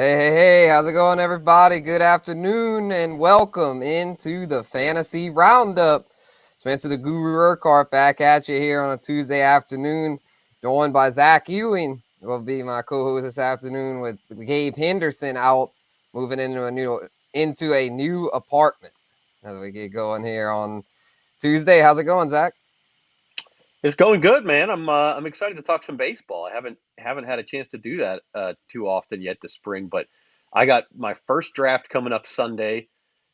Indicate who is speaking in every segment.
Speaker 1: Hey, how's it going, everybody? Good afternoon and welcome into the Fantasy Roundup. Spencer the Guru Urquhart back at you here on a Tuesday afternoon, joined by Zach Ewing. Will be my co-host this afternoon with Gabe Henderson out, moving into a new apartment as we get going here on Tuesday. How's it going, Zach?
Speaker 2: It's going good, man. I'm excited to talk some baseball. I haven't had a chance to do that too often yet this spring, but I got my first draft coming up Sunday,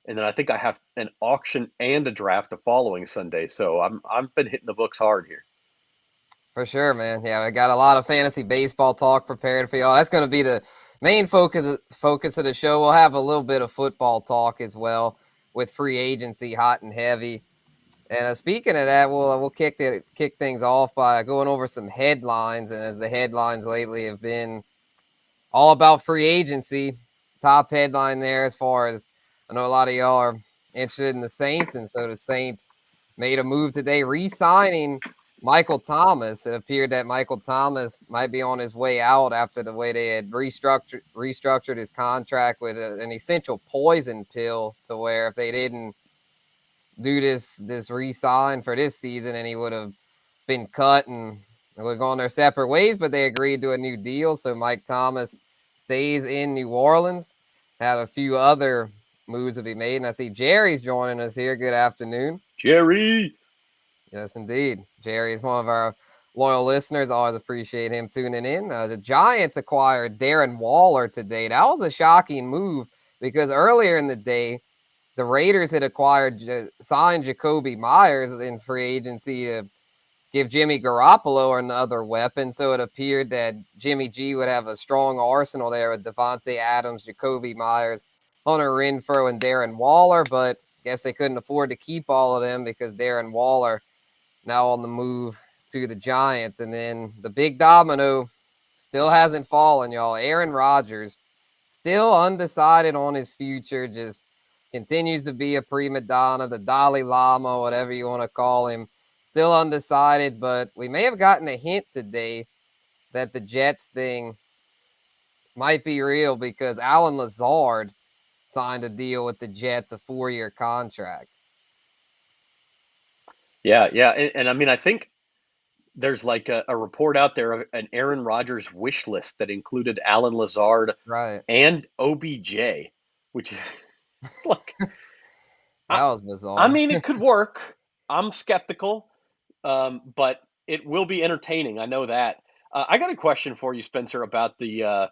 Speaker 2: and then I think I have an auction and a draft the following Sunday. So I've been hitting the books hard here.
Speaker 1: For sure, man. Yeah, we got a lot of fantasy baseball talk prepared for y'all. That's going to be the main focus of the show. We'll have a little bit of football talk as well with free agency hot and heavy. And speaking of that, we'll kick things off by going over some headlines. And as the headlines lately have been all about free agency, top headline there as far as I know a lot of y'all are interested in the Saints, and so the Saints made a move today, re-signing Michael Thomas. It appeared that Michael Thomas might be on his way out after the way they had restructured his contract with an essential poison pill, to where if they didn't do this re-sign for this season, and he would have been cut and would go on their separate ways. But they agreed to a new deal, so Mike Thomas stays in New Orleans. Have a few other moves to be made, and I see Jerry's joining us here. Good afternoon,
Speaker 2: Jerry.
Speaker 1: Yes, indeed. Jerry is one of our loyal listeners. Always appreciate him tuning in. The Giants acquired Darren Waller today. That was a shocking move because earlier in the day, the Raiders had signed Jacoby Myers in free agency to give Jimmy Garoppolo another weapon. So it appeared that Jimmy G would have a strong arsenal there with Devontae Adams, Jacoby Myers, Hunter Renfrow, and Darren Waller. But I guess they couldn't afford to keep all of them because Darren Waller now on the move to the Giants. And then the big domino still hasn't fallen, y'all. Aaron Rodgers still undecided on his future, just continues to be a prima donna, the Dalai Lama, whatever you want to call him. Still undecided, but we may have gotten a hint today that the Jets thing might be real because Alan Lazard signed a deal with the Jets, a 4-year contract.
Speaker 2: Yeah, and I mean I think there's like a report out there of an Aaron Rodgers wish list that included Alan Lazard
Speaker 1: Right.
Speaker 2: and OBJ, which is it's like I,
Speaker 1: That was
Speaker 2: I
Speaker 1: bizarre.
Speaker 2: mean it could work. I'm skeptical. But it will be entertaining. I know that. I got a question for you, Spencer, about the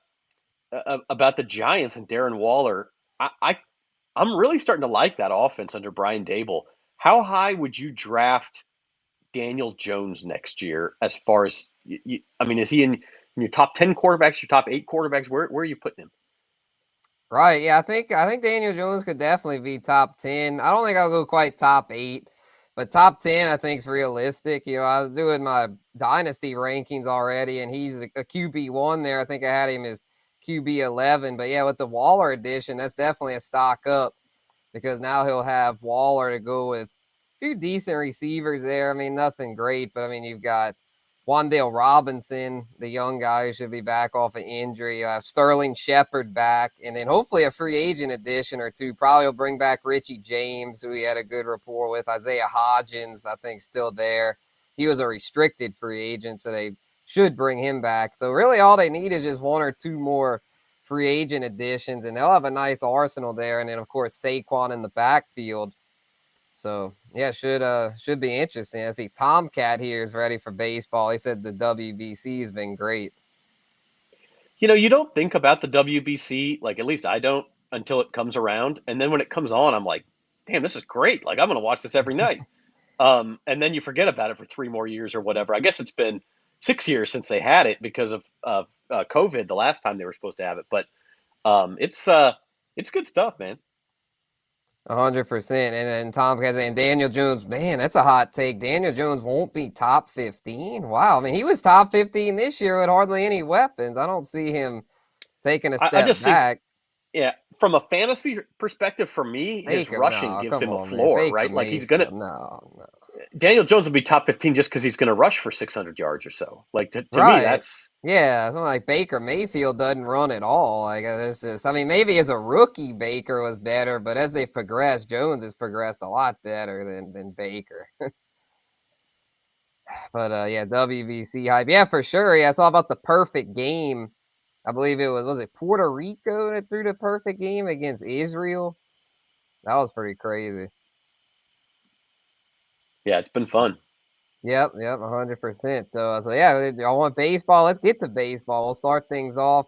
Speaker 2: Giants and Darren Waller. I'm really starting to like that offense under Brian Dable. How high would you draft Daniel Jones next year? As far as I mean, is he in your top 10 quarterbacks, your top 8 quarterbacks? Where are you putting him?
Speaker 1: Right. Yeah, I think Daniel Jones could definitely be top 10. I don't think I'll go quite top 8, but top 10 I think is realistic. I was doing my dynasty rankings already, and he's a QB1 there. I think I had him as QB11. But yeah, with the Waller addition, that's definitely a stock up because now he'll have Waller to go with a few decent receivers there. I mean, nothing great, but I mean, you've got Wan'Dale Robinson, the young guy who should be back off of injury. Sterling Shepard back, and then hopefully a free agent addition or two. Probably will bring back Richie James, who he had a good rapport with. Isaiah Hodgins, I think, still there. He was a restricted free agent, so they should bring him back. So really all they need is just one or two more free agent additions, and they'll have a nice arsenal there. And then, of course, Saquon in the backfield. So yeah, should be interesting. I see Tomcat here is ready for baseball. He said the WBC has been great.
Speaker 2: You don't think about the WBC, like at least I don't, until it comes around. And then when it comes on, I'm like, damn, this is great. Like I'm going to watch this every night. And then you forget about it for 3 more years or whatever. I guess it's been 6 years since they had it because of COVID the last time they were supposed to have it. But it's good stuff, man.
Speaker 1: 100%. And then Tomcat and Daniel Jones, man, that's a hot take. Daniel Jones won't be top 15. Wow. I mean, he was top 15 this year with hardly any weapons. I don't see him taking a
Speaker 2: I
Speaker 1: step
Speaker 2: just think,
Speaker 1: back.
Speaker 2: yeah, from a fantasy perspective, for me, his
Speaker 1: Fake him.
Speaker 2: rushing
Speaker 1: No,
Speaker 2: gives
Speaker 1: come
Speaker 2: him a
Speaker 1: on, man.
Speaker 2: floor,
Speaker 1: Baker
Speaker 2: right? Like he's gonna
Speaker 1: Mayfield. No, no.
Speaker 2: Daniel Jones will be top 15 just because he's going to rush for 600 yards or so. Like to me,
Speaker 1: Right.
Speaker 2: that's
Speaker 1: Yeah, something like Baker Mayfield doesn't run at all. Like it's just, I mean, maybe as a rookie, Baker was better, but as they've progressed, Jones has progressed a lot better than Baker. But yeah, WBC hype. Yeah, for sure. Yeah, I saw about the perfect game. I believe was it Puerto Rico that threw the perfect game against Israel? That was pretty crazy.
Speaker 2: yeah, it's been fun.
Speaker 1: Yep, yep, 100%. So yeah, I want baseball. Let's get to baseball. We'll start things off.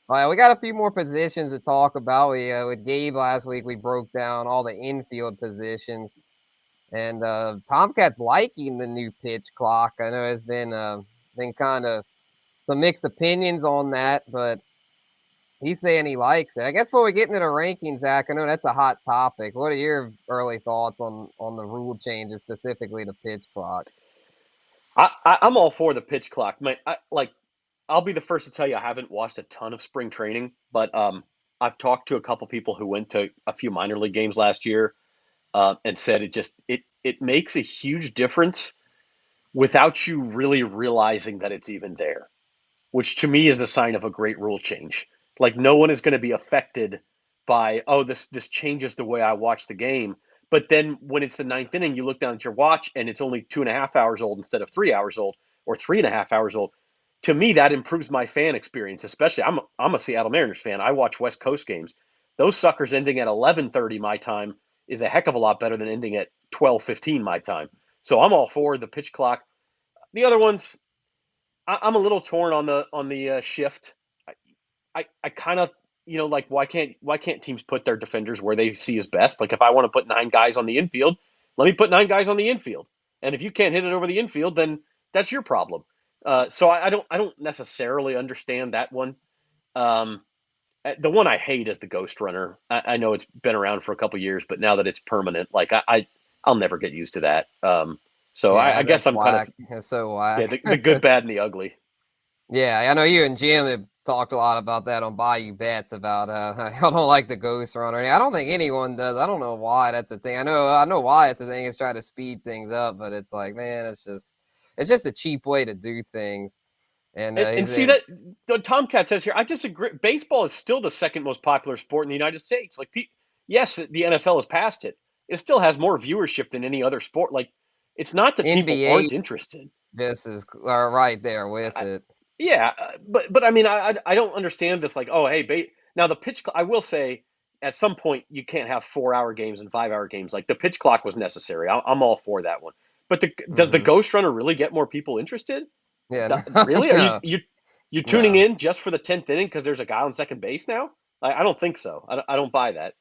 Speaker 1: We got a few more positions to talk about. We with Gabe last week, we broke down all the infield positions, and Tomcats liking the new pitch clock. I know there's been kind of some mixed opinions on that, but he's saying he likes it. I guess before we get into the rankings, Zach, I know that's a hot topic. What are your early thoughts on the rule changes, specifically the pitch clock?
Speaker 2: I'm all for the pitch clock. I'll be the first to tell you I haven't watched a ton of spring training, but I've talked to a couple people who went to a few minor league games last year, and said it makes a huge difference without you really realizing that it's even there, which to me is the sign of a great rule change. Like no one is going to be affected by, oh, this changes the way I watch the game. But then when it's the ninth inning, you look down at your watch and it's only 2.5 hours old instead of 3 hours old or 3.5 hours old. To me, that improves my fan experience. Especially, I'm a Seattle Mariners fan. I watch West Coast games. Those suckers ending at 11:30 my time is a heck of a lot better than ending at 12:15 my time. So I'm all for the pitch clock. The other ones, I'm a little torn on the shift. I kind of, like why can't teams put their defenders where they see is best? Like if I want to put 9 guys on the infield, let me put 9 guys on the infield. And if you can't hit it over the infield, then that's your problem. So I don't necessarily understand that one. Um, the one I hate is the Ghost Runner. I know it's been around for a couple years, but now that it's permanent, like I'll never get used to that. So I
Speaker 1: Yeah,
Speaker 2: guess
Speaker 1: that's
Speaker 2: I'm kind of,
Speaker 1: whack. That's so
Speaker 2: yeah,
Speaker 1: whack.
Speaker 2: the good, bad, and the ugly.
Speaker 1: Yeah, I know you and Jim have talked a lot about that on Bayou Bets about I don't like the Ghost Runner. I don't think anyone does. I don't know why that's a thing. I know why it's a thing. It's trying to speed things up, but it's like, man, it's just a cheap way to do things. And
Speaker 2: And
Speaker 1: he's
Speaker 2: see that the Tomcat says here, I disagree. Baseball is still the second most popular sport in the United States. Like, yes, the NFL has passed it. It still has more viewership than any other sport. Like, it's not that people
Speaker 1: NBA
Speaker 2: aren't interested.
Speaker 1: just is right there with
Speaker 2: I,
Speaker 1: it.
Speaker 2: yeah, but I mean, I don't understand this. Like, oh, hey, now the pitch. I will say, at some point, you can't have 4 hour games and 5 hour games. Like the pitch clock was necessary. I'm all for that one. But does the
Speaker 1: Hmm.
Speaker 2: Ghost Runner really get more people interested?
Speaker 1: Yeah,
Speaker 2: Really? Are you
Speaker 1: no,
Speaker 2: you tuning
Speaker 1: no.
Speaker 2: in just for the 10th inning because there's a guy on second base now? I don't think so. I don't buy that.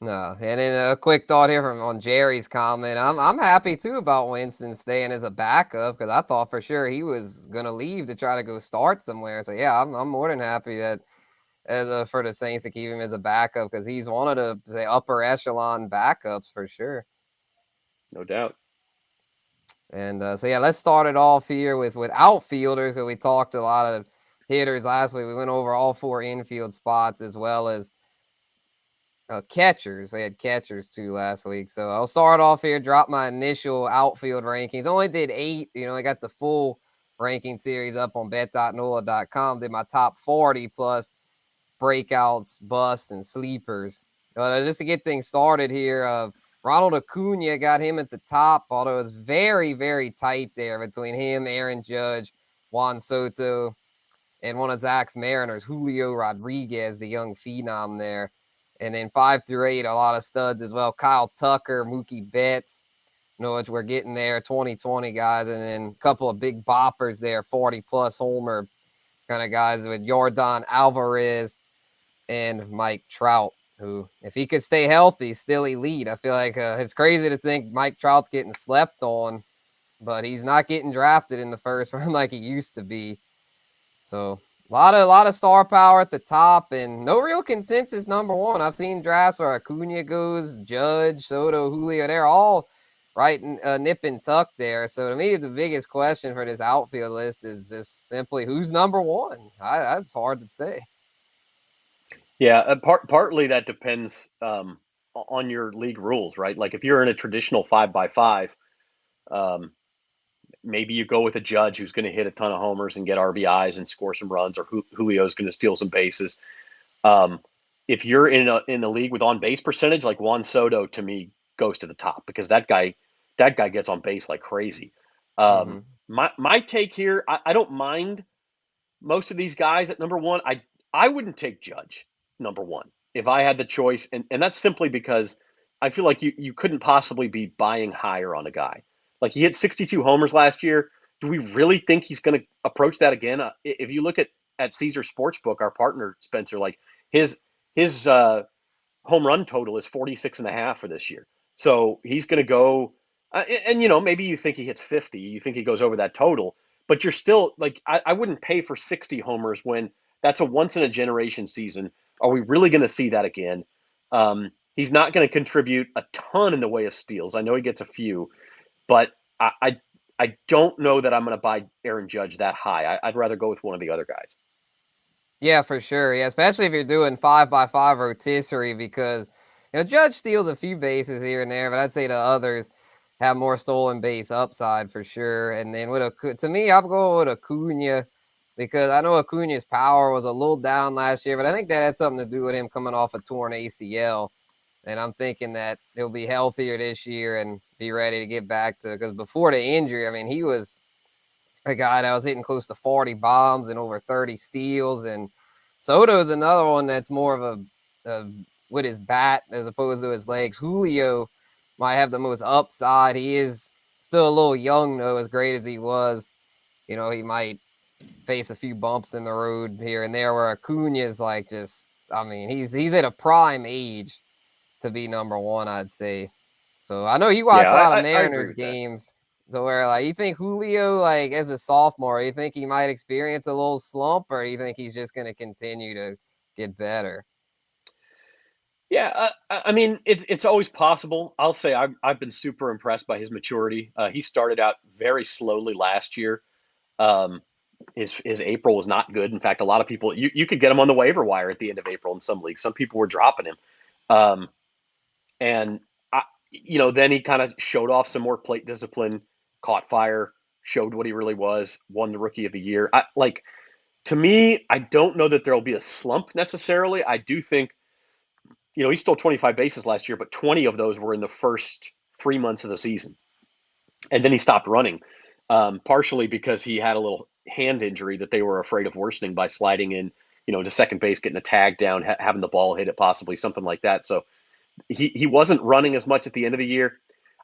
Speaker 1: No, and then a quick thought here from on Jerry's comment. I'm happy too about Winston staying as a backup because I thought for sure he was gonna leave to try to go start somewhere. So yeah, I'm more than happy that for the Saints to keep him as a backup because he's one of the say upper echelon backups for sure.
Speaker 2: No doubt.
Speaker 1: And so yeah, let's start it off here with outfielders because we talked a lot of hitters last week. We went over all 4 infield spots as well as catchers. We had catchers too last week. So I'll start off here, drop my initial outfield rankings. Only did 8. I got the full ranking series up on bet.nola.com. Did my top 40 plus breakouts, busts, and sleepers. Just to get things started here, Ronald Acuna got him at the top, although it was very, very tight there between him, Aaron Judge, Juan Soto, and one of Zach's Mariners, Julio Rodriguez, the young phenom there. And then 5 through 8, a lot of studs as well. Kyle Tucker, Mookie Betts, which we're getting there, 2020 guys, and then a couple of big boppers there, 40 plus homer kind of guys with Jordan Alvarez and Mike Trout, who, if he could stay healthy, still elite. I feel like it's crazy to think Mike Trout's getting slept on, but he's not getting drafted in the first round like he used to be. So a lot of star power at the top, and no real consensus number one. I've seen drafts where Acuna goes, Judge, Soto, Julio. They're all right, nip and tuck there. So to me, the biggest question for this outfield list is just simply who's number one. That's hard to say.
Speaker 2: Yeah, partly that depends on your league rules, right? Like if you're in a traditional 5 by 5, Um, Maybe you go with a Judge who's going to hit a ton of homers and get RBIs and score some runs, or Julio's going to steal some bases. Um, if you're in the league with on base percentage, like Juan Soto to me goes to the top because that guy gets on base like crazy.
Speaker 1: Mm-hmm.
Speaker 2: My take here, I don't mind most of these guys at number one. I wouldn't take Judge number one if I had the choice, and that's simply because I feel like you couldn't possibly be buying higher on a guy. Like he hit 62 homers last year. Do we really think he's going to approach that again? If you look at Caesar Sportsbook, our partner Spencer, like his his home run total is 46 and a half for this year. So he's going to go, and maybe you think he hits 50, you think he goes over that total, but you're still like, I wouldn't pay for 60 homers when that's a once in a generation season. Are we really going to see that again? He's not going to contribute a ton in the way of steals. I know he gets a few, but I don't know that I'm going to buy Aaron Judge that high. I'd rather go with one of the other guys.
Speaker 1: Yeah, for sure. Yeah, especially if you're doing 5x5 rotisserie because Judge steals a few bases here and there, but I'd say the others have more stolen base upside for sure. And then to me, I'm going with Acuna because I know Acuna's power was a little down last year, but I think that had something to do with him coming off a torn ACL. And I'm thinking that he'll be healthier this year and be ready to get back to because before the injury, I mean, he was a guy that was hitting close to 40 bombs and over 30 steals. And Soto's another one that's more of a with his bat as opposed to his legs. Julio might have the most upside. He is still a little young, though, as great as he was. He might face a few bumps in the road here and there where Acuna's like I mean, he's at a prime age to be number one, I'd say. So I know you watch
Speaker 2: Yeah,
Speaker 1: a lot of
Speaker 2: I agree
Speaker 1: Mariners
Speaker 2: with that.
Speaker 1: games. So where like you think Julio, like as a sophomore, you think he might experience a little slump, or do you think he's just gonna continue to get better?
Speaker 2: Yeah, I mean, it's always possible. I'll say I've been super impressed by his maturity. He started out very slowly last year. Um, his April was not good. In fact, a lot of people you could get him on the waiver wire at the end of April in some leagues. Some people were dropping him, um, and then he kind of showed off some more plate discipline, caught fire, showed what he really was, won the Rookie of the Year. To me, I don't know that there'll be a slump necessarily. I do think he stole 25 bases last year, but 20 of those were in the first 3 months of the season. And then he stopped running, partially because he had a little hand injury that they were afraid of worsening by sliding in, to second base, getting a tag down, having the ball hit it, possibly something like that. So he wasn't running as much at the end of the year.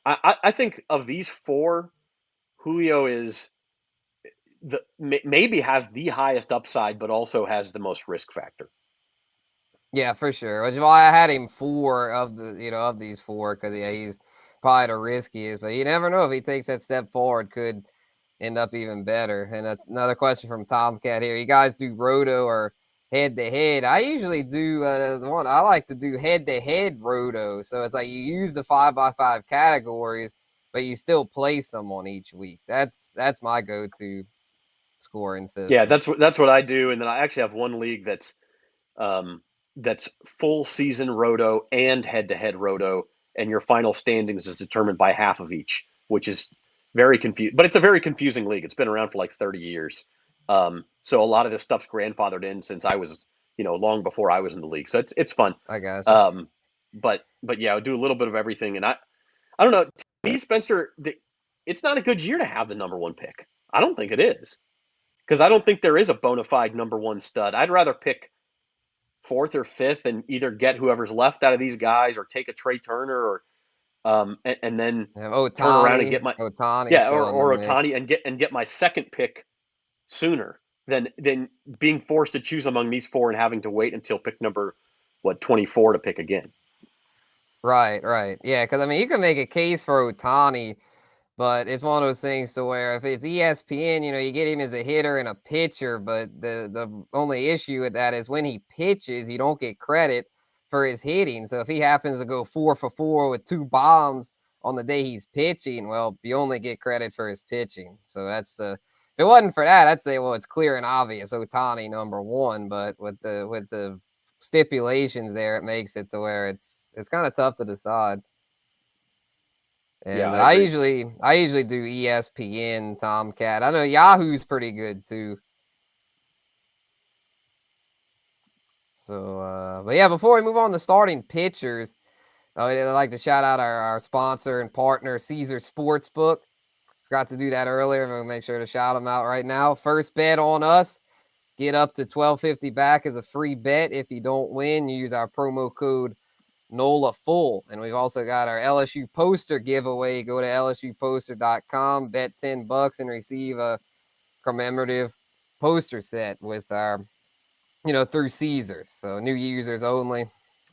Speaker 2: I think of these four, Julio is maybe has the highest upside, but also has the most risk factor.
Speaker 1: Yeah, for sure. Which is why I had him four of of these four because yeah, he's probably the riskiest. But you never know if he takes that step forward, could end up even better. And that's another question from Tomcat here. You guys do roto or head to head? I usually do the one I like to do head to head roto. So it's like you use the 5x5 categories, but you still play someone each week. That's my go-to scoring
Speaker 2: Yeah,
Speaker 1: system.
Speaker 2: that's what I do, and then I actually have one league um, that's full season roto and head to head roto, and your final standings is determined by half of each, which is very confusing. But it's a very confusing league. It's been around for like 30 years, so a lot of this stuff's grandfathered in since I was, long before I was in the league. So it's fun.
Speaker 1: I gotcha.
Speaker 2: Um, but yeah, I do a little bit of everything, and I don't know. To me, Spencer, it's not a good year to have the number one pick. I don't think it is because I don't think there is a bona fide number one stud. I'd rather pick fourth or fifth and either get whoever's left out of these guys or take a Trey Turner or and then
Speaker 1: Yeah,
Speaker 2: turn around and get
Speaker 1: Otani.
Speaker 2: my
Speaker 1: Otani's
Speaker 2: yeah
Speaker 1: still in the
Speaker 2: or
Speaker 1: mix.
Speaker 2: Otani and get my second pick sooner than being forced to choose among these four and having to wait until pick number 24 to pick again.
Speaker 1: Right, right. Yeah, because I mean, you can make a case for Otani, but it's one of those things to where if it's ESPN, you get him as a hitter and a pitcher, but the only issue with that is when he pitches, you don't get credit for his hitting. So if he happens to go 4 for 4 with 2 bombs on the day he's pitching, well, you only get credit for his pitching. So that's the if it wasn't for that, I'd say, well, it's clear and obvious Otani number one, but with the stipulations there, it makes it to where it's kind of tough to decide.
Speaker 2: Yeah,
Speaker 1: And
Speaker 2: I agree.
Speaker 1: I usually do ESPN Tomcat. I know Yahoo's pretty good too. So, but yeah, before we move on to starting pitchers, I'd like to shout out our sponsor and partner, Caesar Sportsbook. Forgot to do that earlier. I'm gonna make sure to shout them out right now. First bet on us, get up to 1250 back as a free bet. If you don't win, you use our promo code NOLA Full. And we've also got our LSU poster giveaway. Go to lsuposter.com, bet $10 and receive a commemorative poster set with our, through Caesars. So new users only.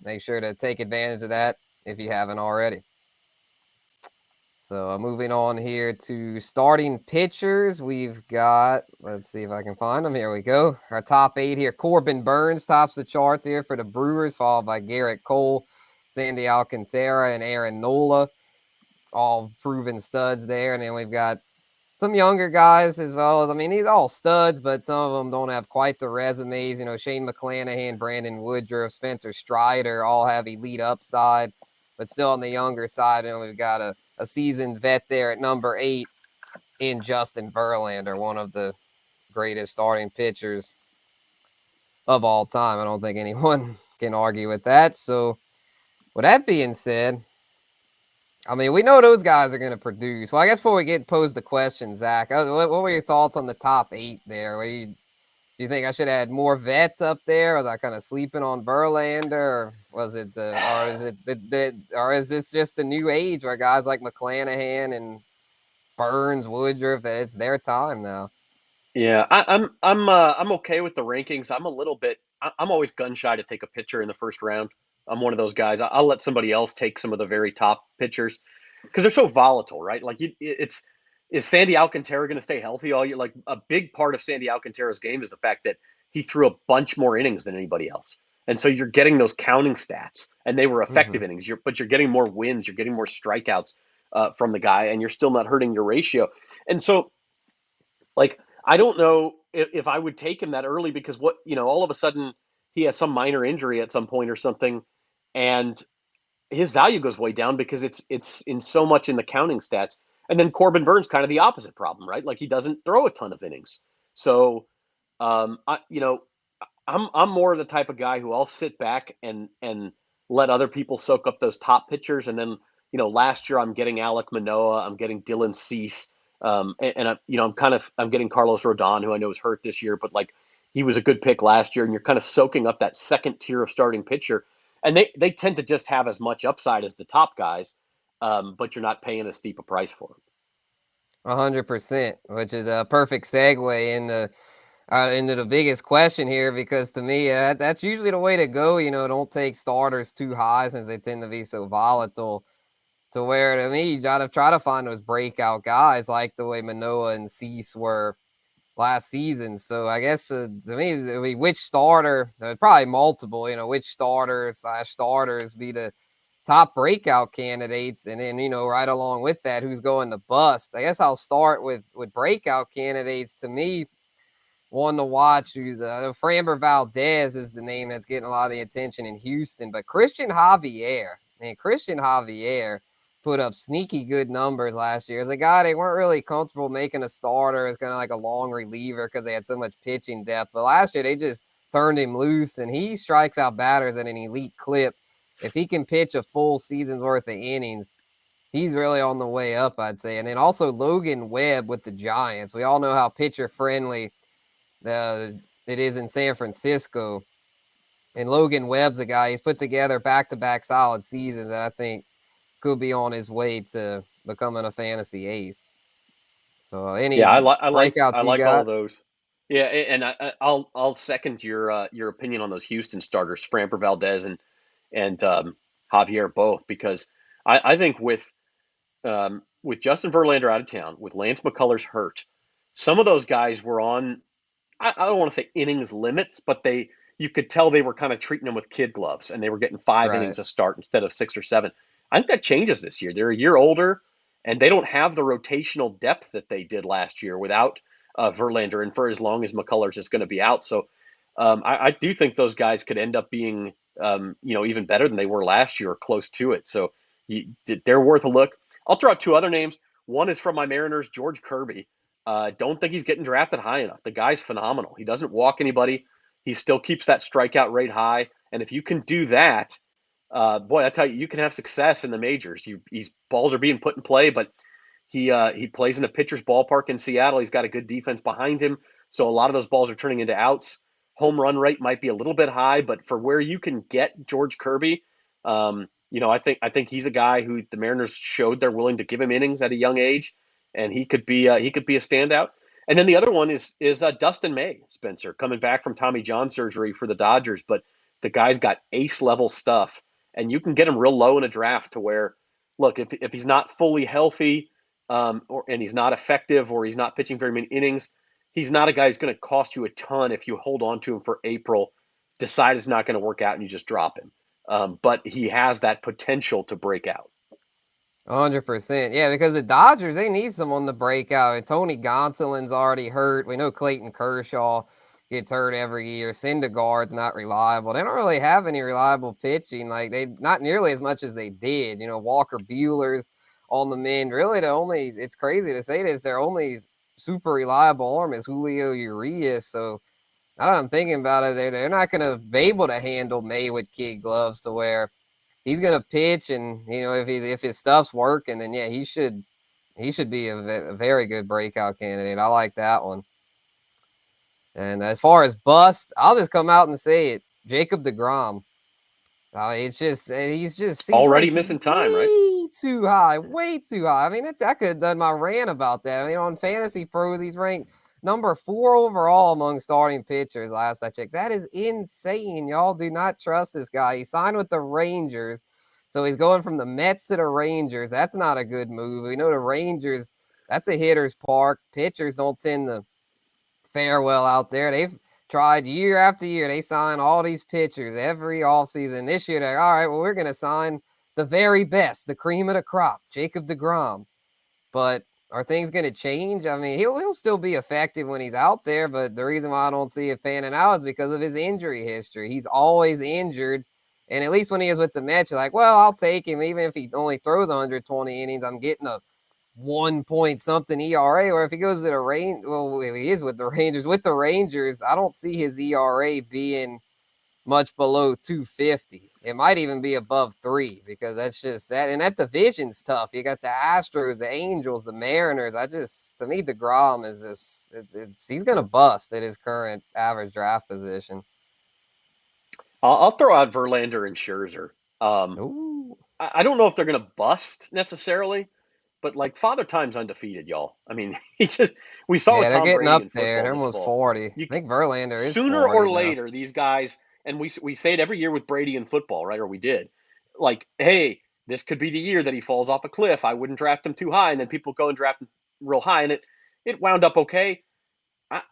Speaker 1: Make sure to take advantage of that if you haven't already. So moving on here to starting pitchers, we've got, let's see if I can find them. Here we go. Our top 8 here. Corbin Burns tops the charts here for the Brewers, followed by Garrett Cole, Sandy Alcantara, and Aaron Nola, all proven studs there. And then we've got some younger guys as well. I mean, these all studs, but some of them don't have quite the resumes. Shane McClanahan, Brandon Woodruff, Spencer Strider all have elite upside, but still on the younger side. And we've got a seasoned vet there at number 8 in Justin Verlander, one of the greatest starting pitchers of all time. I don't think anyone can argue with that. So, with that being said, I mean, we know those guys are going to produce. Well, I guess before we get posed the question, Zach, what were your thoughts on the top 8 there? Do you think I should add more vets up there? Was I kind of sleeping on Verlander, or was it or is it or is this just the new age where guys like McClanahan and Burns, Woodruff, it's their time now?
Speaker 2: Yeah, I'm okay with the rankings. I'm a little bit. I'm always gun shy to take a pitcher in the first round. I'm one of those guys. I'll let somebody else take some of the very top pitchers because they're so volatile, right? Like it's is Sandy Alcantara going to stay healthy all year? Like a big part of Sandy Alcantara's game is the fact that he threw a bunch more innings than anybody else, and so you're getting those counting stats, and they were effective
Speaker 1: Mm-hmm.
Speaker 2: innings. But you're getting more wins, you're getting more strikeouts from the guy, and you're still not hurting your ratio. And so like, I don't know if I would take him that early because all of a sudden he has some minor injury at some point or something, and his value goes way down because it's in so much in the counting stats. And then Corbin Burns kind of the opposite problem, right? Like he doesn't throw a ton of innings. So, I'm more of the type of guy who I'll sit back and let other people soak up those top pitchers. And then, last year I'm getting Alek Manoah, I'm getting Dylan Cease, and I'm getting Carlos Rodon, who I know is hurt this year, but like he was a good pick last year. And you're kind of soaking up that second tier of starting pitcher, and they tend to just have as much upside as the top guys, but you're not paying as steep a price for them.
Speaker 1: 100%, which is a perfect segue into the biggest question here, because to me, that's usually the way to go. Don't take starters too high since they tend to be so volatile. To where, to me, you gotta try to find those breakout guys like the way Manoah and Cease were last season. So I guess to me, I mean, which starter, probably multiple, which starters be the top breakout candidates, and then right along with that, who's going to bust. I guess I'll start with breakout candidates. To me, one to watch who's Framber Valdez is the name that's getting a lot of the attention in Houston, but Christian Javier put up sneaky good numbers last year. As a guy, they weren't really comfortable making a starter as kind of like a long reliever because they had so much pitching depth. But last year, they just turned him loose, and he strikes out batters at an elite clip. If he can pitch a full season's worth of innings, he's really on the way up, I'd say. And then also Logan Webb with the Giants. We all know how pitcher friendly it is in San Francisco. And Logan Webb's a guy, he's put together back-to-back solid seasons that I think could be on his way to becoming a fantasy ace. So any
Speaker 2: Yeah, I
Speaker 1: breakouts you
Speaker 2: like all of
Speaker 1: got?
Speaker 2: those. Yeah, and I'll second your opinion on those Houston starters, Framber Valdez and Javier both, because I think with Justin Verlander out of town, with Lance McCullers hurt, some of those guys were on, I don't want to say innings limits, but you could tell they were kind of treating them with kid gloves, and they were getting 5 innings
Speaker 1: Right.
Speaker 2: a start instead of 6 or 7. I think that changes this year. They're a year older, and they don't have the rotational depth that they did last year without Verlander, and for as long as McCullers is going to be out. So I do think those guys could end up being even better than they were last year or close to it. So they're worth a look. I'll throw out two other names. One is from my Mariners, George Kirby. Don't think he's getting drafted high enough. The guy's phenomenal. He doesn't walk anybody. He still keeps that strikeout rate high. And if you can do that, boy, I tell you, you can have success in the majors. He's balls are being put in play, but he plays in a pitcher's ballpark in Seattle. He's got a good defense behind him, so a lot of those balls are turning into outs. Home run rate might be a little bit high, but for where you can get George Kirby, I think he's a guy who the Mariners showed they're willing to give him innings at a young age, and he could be a standout. And then the other one is Dustin May, Spencer, coming back from Tommy John surgery for the Dodgers, but the guy's got ace level stuff, and you can get him real low in a draft to where, look, if he's not fully healthy, and he's not effective or he's not pitching very many innings, he's not a guy who's going to cost you a ton if you hold on to him for April, decide it's not going to work out, and you just drop him. But he has that potential to break out.
Speaker 1: 100%. Yeah, because the Dodgers, they need someone to break out. And Tony Gonsolin's already hurt. We know Clayton Kershaw gets hurt every year. Syndergaard's not reliable. They don't really have any reliable pitching. Like, they not nearly as much as they did. Walker Bueller's on the mend. Really, it's crazy to say this, their only super reliable arm is Julio Urias. So now that I'm thinking about it, they're not going to be able to handle May with kid gloves to where he's gonna pitch, and if his stuff's working, then yeah, he should be a very good breakout candidate. I like that one. And as far as busts, I'll just come out and say it: Jacob DeGrom. It's just he's
Speaker 2: Already
Speaker 1: ranked
Speaker 2: missing time, right?
Speaker 1: way too high, way too high. I mean, I could have done my rant about that. I mean, on Fantasy Pros, he's ranked number 4 overall among starting pitchers. Last I checked, that is insane. Y'all do not trust this guy. He signed with the Rangers, so he's going from the Mets to the Rangers. That's not a good move. We know the Rangers. That's a hitter's park. Pitchers don't tend to fare well out there. They've tried year after year. They sign all these pitchers every offseason. This year, they're all right. Well, we're going to sign the very best, the cream of the crop, Jacob DeGrom. But are things going to change? I mean, he'll still be effective when he's out there, but the reason why I don't see it panning out is because of his injury history. He's always injured. And at least when he is with the Mets, you're like, well, I'll take him. Even if he only throws 120 innings, I'm getting a 1 point something ERA. Or if he goes to the Rangers, well, he is with the Rangers. With the Rangers, I don't see his ERA being much below 250. It might even be above 3 because that's just that. And that division's tough. You got the Astros, the Angels, the Mariners. To me, DeGrom is just, he's going to bust at his current average draft position.
Speaker 2: I'll throw out Verlander and Scherzer.
Speaker 1: Ooh.
Speaker 2: I don't know if they're going to bust necessarily, but like Father Time's undefeated, y'all. I mean, we saw with
Speaker 1: Yeah, they're
Speaker 2: Tom
Speaker 1: getting
Speaker 2: Brady
Speaker 1: up
Speaker 2: in
Speaker 1: there.
Speaker 2: football
Speaker 1: They're
Speaker 2: this
Speaker 1: almost
Speaker 2: fall.
Speaker 1: 40. I
Speaker 2: You
Speaker 1: think Verlander is
Speaker 2: Sooner
Speaker 1: 40
Speaker 2: or
Speaker 1: now.
Speaker 2: later, these guys, and we say it every year with Brady in football, right? Or we did, like, hey, this could be the year that he falls off a cliff. I wouldn't draft him too high, and then people go and draft him real high, and it wound up okay. I,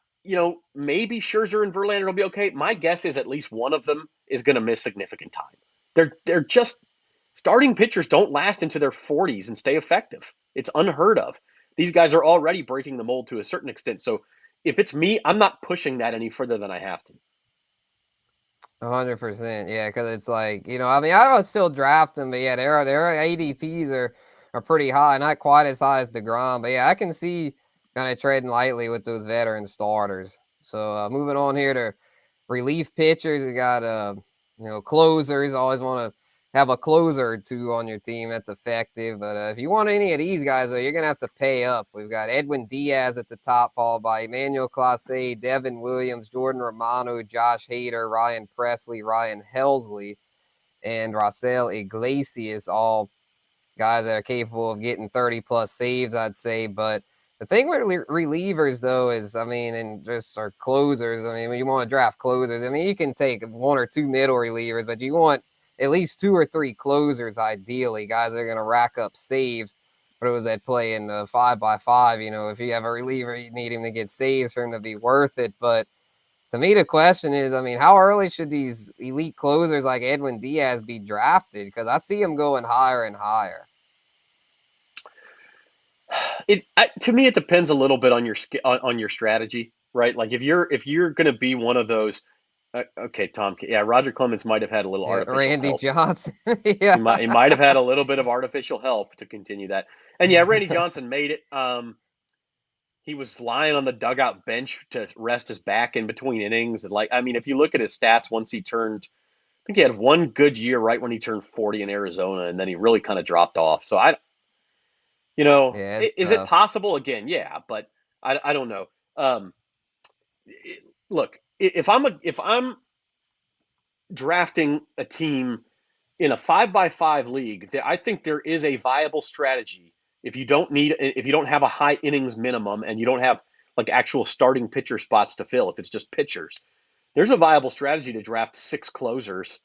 Speaker 2: maybe Scherzer and Verlander will be okay. My guess is at least one of them is going to miss significant time. They're just starting pitchers don't last into their 40s and stay effective. It's unheard of. These guys are already breaking the mold to a certain extent. So if it's me, I'm not pushing that any further than I have to.
Speaker 1: 100%. Yeah, because it's like, I mean, I would still draft them, but yeah, their ADPs are pretty high, not quite as high as DeGrom. But yeah, I can see kind of treading lightly with those veteran starters. So moving on here to relief pitchers, you got closers. Always want to have a closer or two on your team that's effective. But if you want any of these guys, though, you're gonna have to pay up. We've got Edwin Diaz at the top, followed by Emmanuel Clase, Devin Williams, Jordan Romano, Josh Hader, Ryan Presley, Ryan Helsley, and Raisel Iglesias. All guys that are capable of getting 30 plus saves, I'd say. But the thing with relievers, though, is, I mean, and just our closers, I mean, when you want to draft closers, I mean, you can take 1 or 2 middle relievers, but you want at least 2 or 3 closers, ideally, guys that are going to rack up saves for those that play in the 5x5. If you have a reliever, you need him to get saves for him to be worth it. But to me, the question is, I mean, how early should these elite closers like Edwin Diaz be drafted? Because I see him going higher and higher.
Speaker 2: To me, it depends a little bit on your strategy, right? Like if you're going to be one of those, Okay, Tom. Yeah, Roger Clemens might have had a little
Speaker 1: Yeah,
Speaker 2: artificial
Speaker 1: Randy
Speaker 2: help.
Speaker 1: Johnson. Yeah.
Speaker 2: He might have had a little bit of artificial help to continue that. And yeah, Randy Johnson made it. He was lying on the dugout bench to rest his back in between innings. And I mean, if you look at his stats once he turned, I think he had one good year right when he turned 40 in Arizona, and then he really kind of dropped off. So
Speaker 1: Yeah, it's
Speaker 2: is it
Speaker 1: tough.
Speaker 2: possible again? Yeah, but I don't know. Um, Look, if I'm drafting a team in a 5-by-5 league, I think there is a viable strategy if you don't have a high innings minimum and you don't have like actual starting pitcher spots to fill if it's just pitchers. There's a viable strategy to draft 6 closers,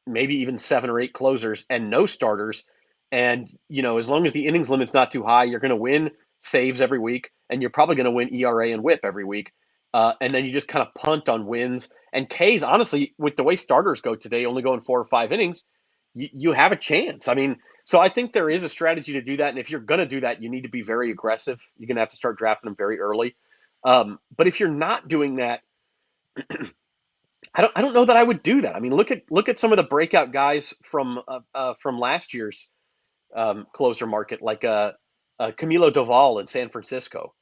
Speaker 2: maybe even 7 or 8 closers and no starters. And as long as the innings limit's not too high, you're going to win saves every week, and you're probably going to win ERA and WHIP every week. And then you just kind of punt on wins. And K's, honestly, with the way starters go today, only going 4 or 5 innings, you have a chance. I mean, so I think there is a strategy to do that. And if you're going to do that, you need to be very aggressive. You're going to have to start drafting them very early. But if you're not doing that, I don't know that I would do that. I mean, look at some of the breakout guys from last year's closer market, like Camilo Doval in San Francisco.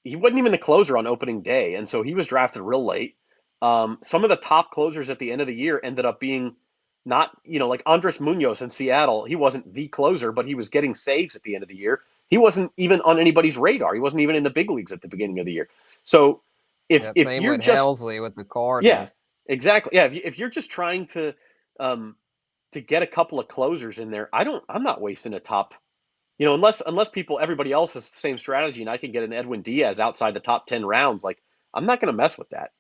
Speaker 2: He wasn't even the closer on opening day, and so he was drafted real late. Some of the top closers at the end of the year ended up being not, like Andres Munoz in Seattle. He wasn't the closer, but he was getting saves at the end of the year. He wasn't even on anybody's radar. He wasn't even in the big leagues at the beginning of the year. So
Speaker 1: Yep,
Speaker 2: if
Speaker 1: same
Speaker 2: you're
Speaker 1: with
Speaker 2: just
Speaker 1: Helsley with the
Speaker 2: yeah,
Speaker 1: Cardinals.
Speaker 2: exactly. Yeah, if you're just trying um, to get a couple of closers in there, I'm not wasting a top, unless everybody else has the same strategy and I can get an Edwin Diaz outside the top 10 rounds, like I'm not going to mess with that.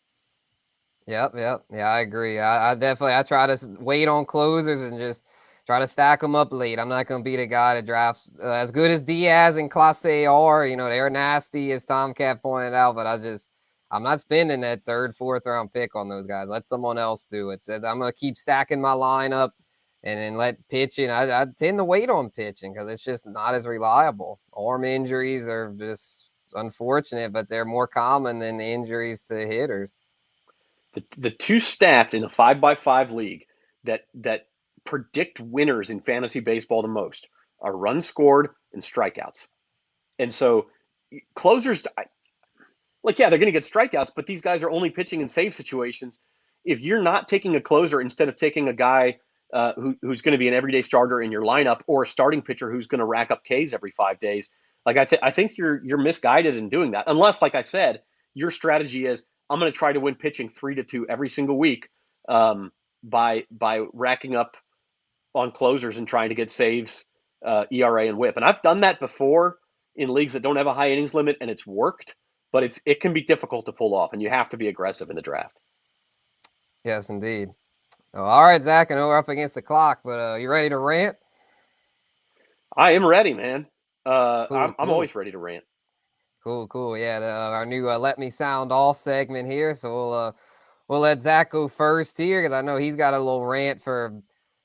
Speaker 1: Yep, yep. Yeah, I agree. I definitely I try to wait on closers and just try to stack them up late. I'm not going to be the guy that drafts as good as Diaz and Clase are. They're nasty as Tom Cat pointed out, but I'm not spending that third, fourth round pick on those guys. Let someone else do it. Says I'm going to keep stacking my lineup and then let pitching. I tend to wait on pitching because it's just not as reliable. Arm injuries are just unfortunate, but they're more common than injuries to hitters.
Speaker 2: The two stats in a 5-by-5 league that predict winners in fantasy baseball the most are runs scored and strikeouts. And so closers, yeah, they're going to get strikeouts, but these guys are only pitching in save situations. If you're not taking a closer instead of taking a guy who's going to be an everyday starter in your lineup, or a starting pitcher who's going to rack up Ks every 5 days, I think you're misguided in doing that. Unless, like I said, your strategy is I'm going to try to win pitching 3-2 every single week, by racking up on closers and trying to get saves, ERA and WHIP. And I've done that before in leagues that don't have a high innings limit, and it's worked. But it can be difficult to pull off, and you have to be aggressive in the draft.
Speaker 1: Yes, indeed. Oh, all right, Zach. I know we're up against the clock, but you ready to rant?
Speaker 2: I am ready, man.
Speaker 1: Cool,
Speaker 2: I'm
Speaker 1: cool,
Speaker 2: always ready to rant.
Speaker 1: cool. Yeah, our new "Let Me Sound Off" segment here. So we'll let Zach go first here because I know he's got a little rant for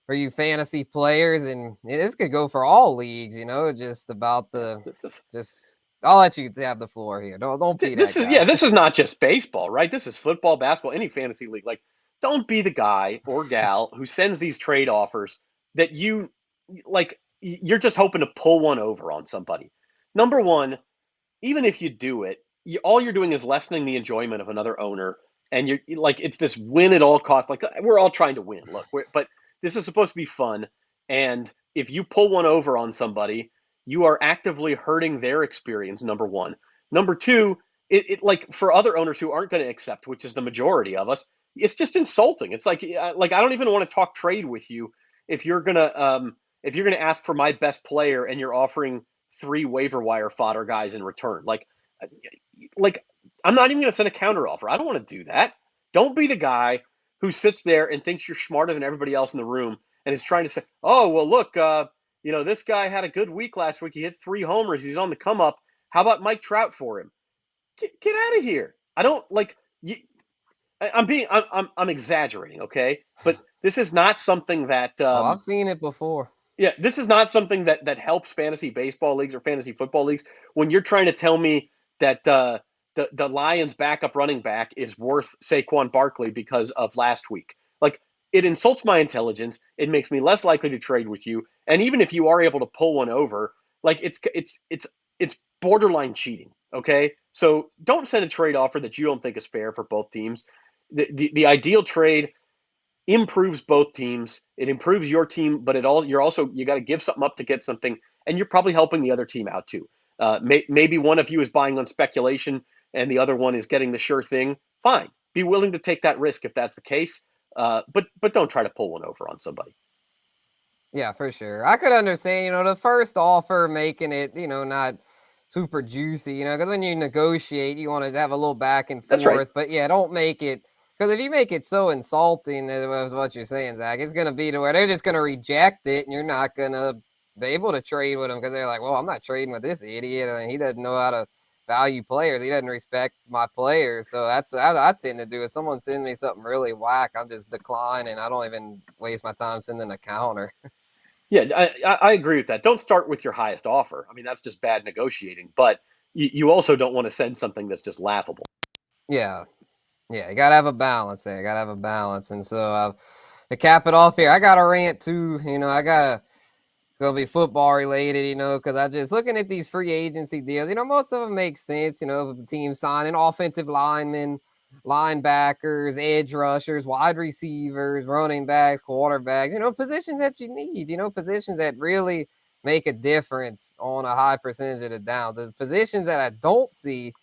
Speaker 1: you fantasy players, and this could go for all leagues. Just about
Speaker 2: Yeah,
Speaker 1: the just. I'll let you have the floor here. Don't be
Speaker 2: this
Speaker 1: that
Speaker 2: is
Speaker 1: guy.
Speaker 2: yeah, this is not just baseball, right? This is football, basketball, any fantasy league. Like, don't be the guy or gal who sends these trade offers that you're just hoping to pull one over on somebody. Number one, even if you do it, all you're doing is lessening the enjoyment of another owner, and you're like, it's this win at all costs. Like, we're all trying to win. Look, but this is supposed to be fun, and if you pull one over on somebody, you are actively hurting their experience. Number one. Number two, it like for other owners who aren't going to accept, which is the majority of us, it's just insulting. It's like I don't even want to talk trade with you if you're gonna ask for my best player and you're offering 3 waiver wire fodder guys in return. Like I'm not even going to send a counter offer. I don't want to do that. Don't be the guy who sits there and thinks you're smarter than everybody else in the room and is trying to say, "Oh, well, look, this guy had a good week last week. He hit 3 homers. He's on the come up. How about Mike Trout for him? Get out of here." I don't like you. I'm exaggerating, okay? But this is not something that
Speaker 1: Oh, I've seen it before.
Speaker 2: yeah, this is not something that helps fantasy baseball leagues or fantasy football leagues. When you're trying to tell me that the Lions' backup running back is worth Saquon Barkley because of last week. Like, it insults my intelligence. It makes me less likely to trade with you. And even if you are able to pull one over, like it's borderline cheating. Okay, so don't send a trade offer that you don't think is fair for both teams. The ideal trade improves both teams. It improves your team, but you got to give something up to get something, and you're probably helping the other team out too. Maybe one of you is buying on speculation, and the other one is getting the sure thing. Fine, be willing to take that risk if that's the case. But don't try to pull one over on somebody.
Speaker 1: Yeah, for sure. I could understand, the first offer making it, not super juicy, because when you negotiate, you want to have a little back and
Speaker 2: That's right.
Speaker 1: forth. But yeah, don't make it, because if you make it so insulting, as what you're saying, Zach, it's going to be to where they're just going to reject it, and you're not going to be able to trade with them because they're like, well, I'm not trading with this idiot. I mean, he doesn't know how to value players. He doesn't respect my players. So that's what I tend to do. If someone sends me something really whack, I'm just declining. I don't even waste my time sending a counter.
Speaker 2: Yeah, I agree with that. Don't start with your highest offer. I mean, that's just bad negotiating. But you also don't want to send something that's just laughable.
Speaker 1: Yeah. Yeah, you gotta have a balance there. You gotta have a balance. And so to cap it off here, I got a rant too. I gotta gonna be football related, because I just looking at these free agency deals, most of them make sense, team signing offensive linemen, linebackers, edge rushers, wide receivers, running backs, quarterbacks, positions that you need, positions that really make a difference on a high percentage of the downs. There's positions that I don't see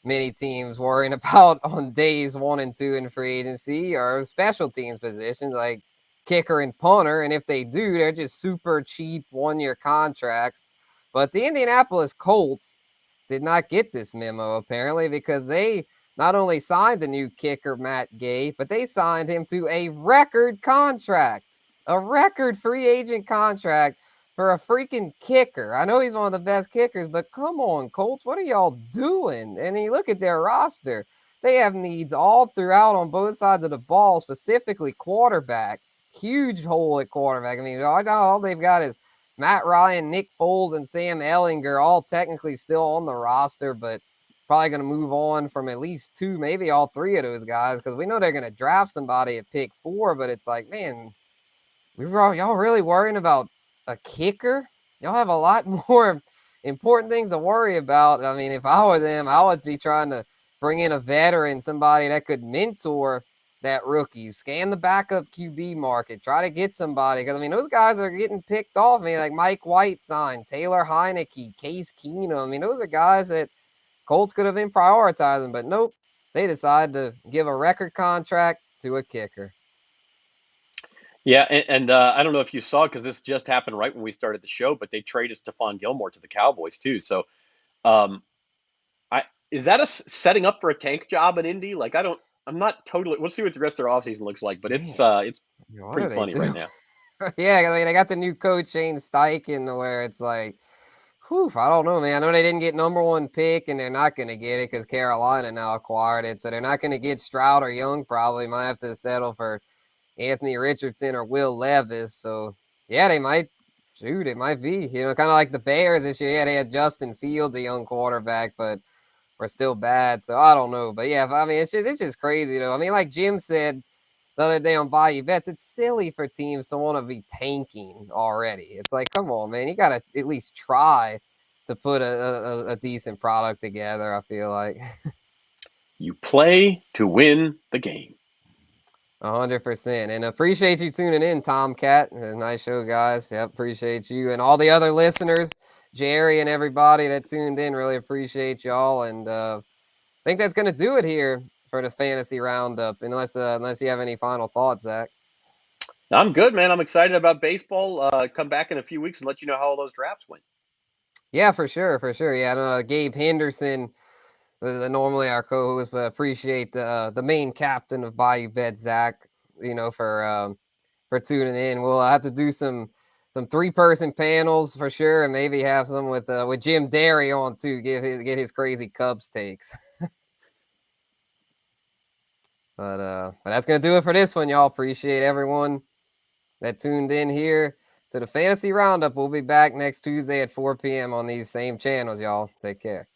Speaker 1: many teams worrying about on days 1 and 2 in free agency are special teams positions like kicker and punter. And if they do, they're just super cheap 1 year contracts. But the Indianapolis Colts did not get this memo apparently because they not only signed the new kicker, Matt Gay, but they signed him to a record contract, a record free agent contract for a freaking kicker. I know he's one of the best kickers, but come on, Colts, what are y'all doing? And you look at their roster, they have needs all throughout on both sides of the ball, specifically quarterback. Huge hole at quarterback. I mean, all they've got is Matt Ryan, Nick Foles, and Sam Ehlinger, all technically still on the roster, but probably going to move on from at least 2, maybe all 3 of those guys because we know they're going to draft somebody at pick 4, but it's like, man, y'all really worrying about a kicker? Y'all have a lot more important things to worry about. I mean, if I were them, I would be trying to bring in a veteran, somebody that could mentor that rookie, scan the backup QB market, try to get somebody. Because, I mean, those guys are getting picked off. I mean, like Mike Whiteside, Taylor Heineke, Case Keenum. I mean, those are guys that Colts could have been prioritizing, but nope. They decided to give a record contract to a kicker.
Speaker 2: Yeah, and I don't know if you saw because this just happened right when we started the show, but they traded Stephon Gilmore to the Cowboys too. So, um, I is that setting up for a tank job in Indy? Like, I'm not totally. We'll see what the rest of their offseason looks like, but
Speaker 1: Man,
Speaker 2: it's
Speaker 1: what
Speaker 2: pretty
Speaker 1: do they
Speaker 2: funny right
Speaker 1: do?
Speaker 2: now.
Speaker 1: Yeah, I mean, they got the new coach Shane Steichen, where it's like, whew, I don't know, man. I know they didn't get #1 pick, and they're not going to get it because Carolina now acquired it, so they're not going to get Stroud or Young. Probably might have to settle for Anthony Richardson or Will Levis. So yeah, they might. Shoot, it might be. Kind of like the Bears this year. Yeah, they had Justin Fields, a young quarterback, but we're still bad. So I don't know. But yeah, I mean, it's just crazy though. I mean, like Jim said the other day on Bayou Bets, it's silly for teams to want to be tanking already. It's like, come on, man, you got to at least try to put a decent product together. I feel like.
Speaker 2: You play to win the game.
Speaker 1: 100%. And appreciate you tuning in, Tomcat. Nice show, guys. Yep, appreciate you and all the other listeners, Jerry and everybody that tuned in. Really appreciate y'all. And I think that's going to do it here for the fantasy roundup. Unless you have any final thoughts, Zach.
Speaker 2: I'm good, man. I'm excited about baseball. Come back in a few weeks and let you know how all those drafts went.
Speaker 1: Yeah, for sure, for sure. Yeah, I know Gabe Henderson, normally our co-host, but appreciate the main captain of Bayou Bet, Zach. For tuning in. We'll have to do some 3-person panels for sure, and maybe have some with Jim Derry on too. Get his crazy Cubs takes. But that's gonna do it for this one, y'all. Appreciate everyone that tuned in here to the Fantasy Roundup. We'll be back next Tuesday at 4 p.m. on these same channels, y'all. Take care.